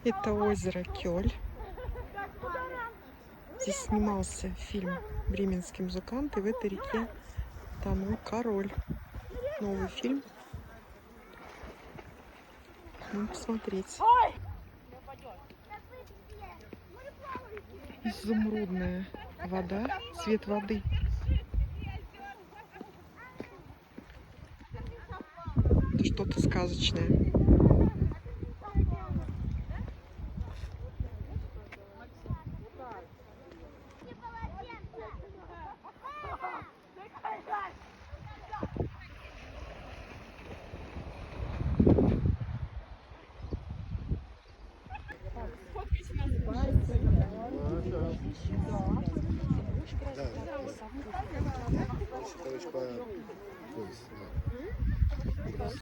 Это озеро Кёль. Здесь снимался фильм «Бременские музыканты». В этой реке тонул король. Новый фильм. Надо посмотреть. Изумрудная вода, цвет воды. Это что-то сказочное. Да.